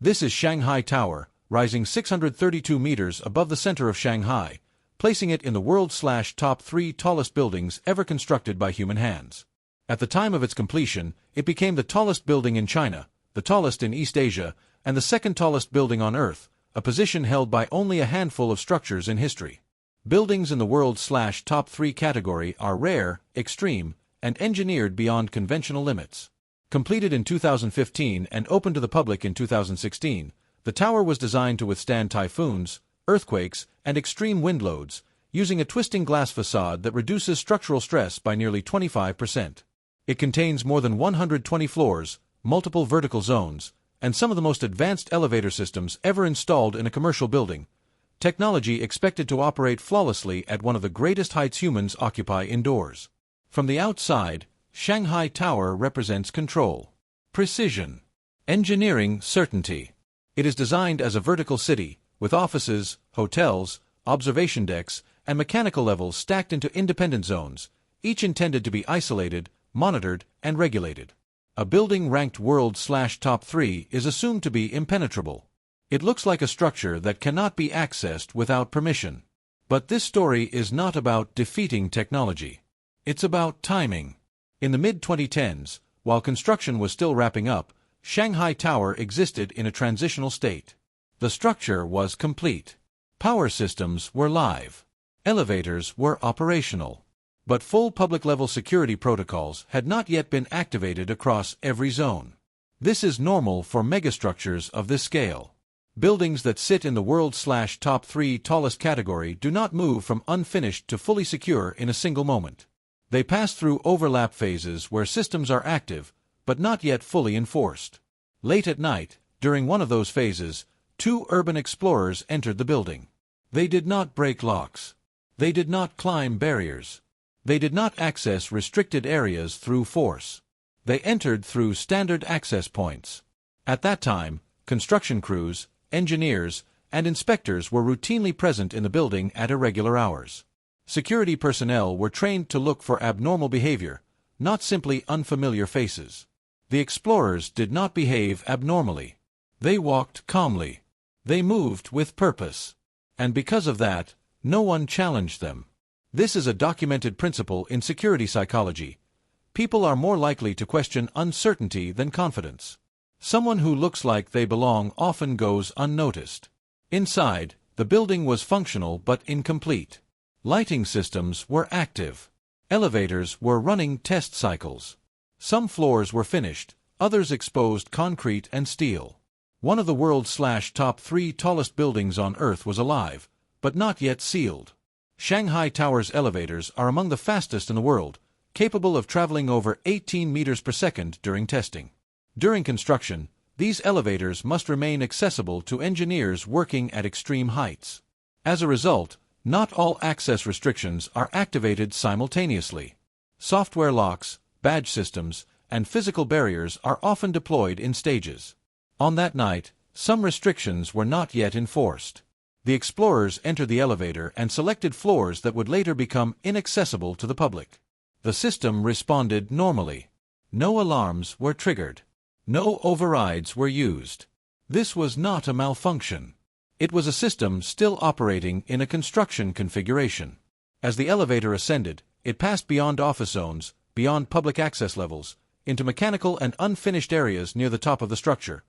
This is Shanghai Tower, rising 632 meters above the center of Shanghai, placing it in the world's top 3 tallest buildings ever constructed by human hands. At the time of its completion, it became the tallest building in China, the tallest in East Asia, and the second tallest building on Earth, a position held by only a handful of structures in history. Buildings in the world's top 3 category are rare, extreme, and engineered beyond conventional limits. Completed in 2015 and opened to the public in 2016, the tower was designed to withstand typhoons, earthquakes, and extreme wind loads, using a twisting glass facade that reduces structural stress by nearly 25%. It contains more than 120 floors, multiple vertical zones, and some of the most advanced elevator systems ever installed in a commercial building, technology expected to operate flawlessly at one of the greatest heights humans occupy indoors. From the outside, Shanghai Tower represents control, precision, engineering certainty. It is designed as a vertical city, with offices, hotels, observation decks, and mechanical levels stacked into independent zones, each intended to be isolated, monitored, and regulated. A building ranked world/top 3 is assumed to be impenetrable. It looks like a structure that cannot be accessed without permission. But this story is not about defeating technology. It's about timing. In the mid-2010s, while construction was still wrapping up, Shanghai Tower existed in a transitional state. The structure was complete. Power systems were live. Elevators were operational. But full public-level security protocols had not yet been activated across every zone. This is normal for megastructures of this scale. Buildings that sit in the world's/top 3 tallest category do not move from unfinished to fully secure in a single moment. They pass through overlap phases where systems are active, but not yet fully enforced. Late at night, during one of those phases, 2 urban explorers entered the building. They did not break locks. They did not climb barriers. They did not access restricted areas through force. They entered through standard access points. At that time, construction crews, engineers, and inspectors were routinely present in the building at irregular hours. Security personnel were trained to look for abnormal behavior, not simply unfamiliar faces. The explorers did not behave abnormally. They walked calmly. They moved with purpose. And because of that, no one challenged them. This is a documented principle in security psychology. People are more likely to question uncertainty than confidence. Someone who looks like they belong often goes unnoticed. Inside, the building was functional but incomplete. Lighting systems were active. Elevators were running test cycles. Some floors were finished, others exposed concrete and steel. One of the world's/top 3 tallest buildings on Earth was alive, but not yet sealed. Shanghai Tower's elevators are among the fastest in the world, capable of traveling over 18 meters per second during testing. During construction, these elevators must remain accessible to engineers working at extreme heights. As a result, not all access restrictions are activated simultaneously. Software locks, badge systems, and physical barriers are often deployed in stages. On that night, some restrictions were not yet enforced. The explorers entered the elevator and selected floors that would later become inaccessible to the public. The system responded normally. No alarms were triggered. No overrides were used. This was not a malfunction. It was a system still operating in a construction configuration. As the elevator ascended, it passed beyond office zones, beyond public access levels, into mechanical and unfinished areas near the top of the structure.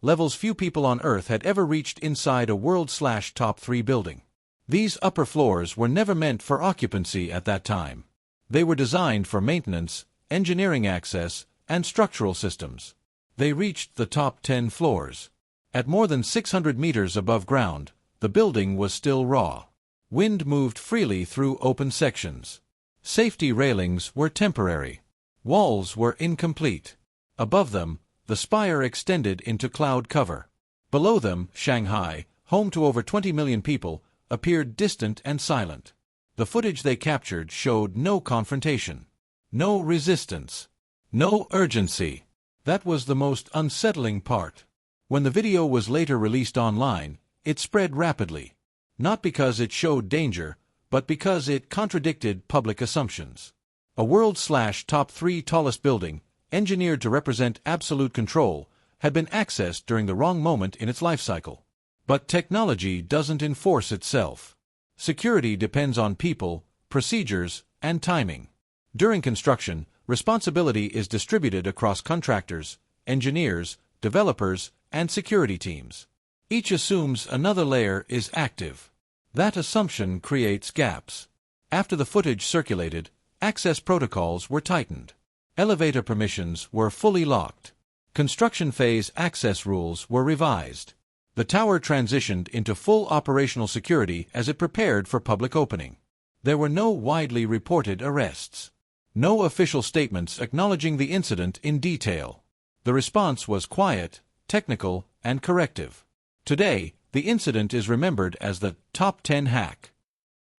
Levels few people on Earth had ever reached inside a world/top 3 building. These upper floors were never meant for occupancy at that time. They were designed for maintenance, engineering access, and structural systems. They reached the top 10 floors. At more than 600 meters above ground, the building was still raw. Wind moved freely through open sections. Safety railings were temporary. Walls were incomplete. Above them, the spire extended into cloud cover. Below them, Shanghai, home to over 20 million people, appeared distant and silent. The footage they captured showed no confrontation, no resistance, no urgency. That was the most unsettling part. When the video was later released online, it spread rapidly. Not because it showed danger, but because it contradicted public assumptions. A world/top 3 tallest building, engineered to represent absolute control, had been accessed during the wrong moment in its life cycle. But technology doesn't enforce itself. Security depends on people, procedures, and timing. During construction, responsibility is distributed across contractors, engineers, developers, and security teams. Each assumes another layer is active. That assumption creates gaps. After the footage circulated, access protocols were tightened. Elevator permissions were fully locked. Construction phase access rules were revised. The tower transitioned into full operational security as it prepared for public opening. There were no widely reported arrests. No official statements acknowledging the incident in detail. The response was quiet, technical, and corrective. Today, the incident is remembered as the top 10 hack.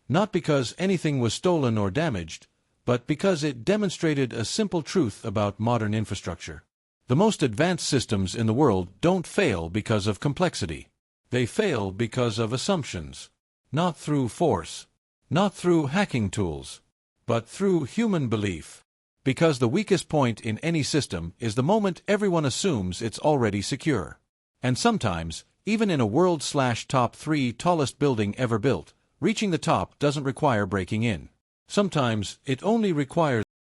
Not because anything was stolen or damaged, but because it demonstrated a simple truth about modern infrastructure. The most advanced systems in the world don't fail because of complexity. They fail because of assumptions. Not through force. Not through hacking tools. But through human belief. Because the weakest point in any system is the moment everyone assumes it's already secure. And sometimes, even in a world/top 3 tallest building ever built, reaching the top doesn't require breaking in. Sometimes, it only requires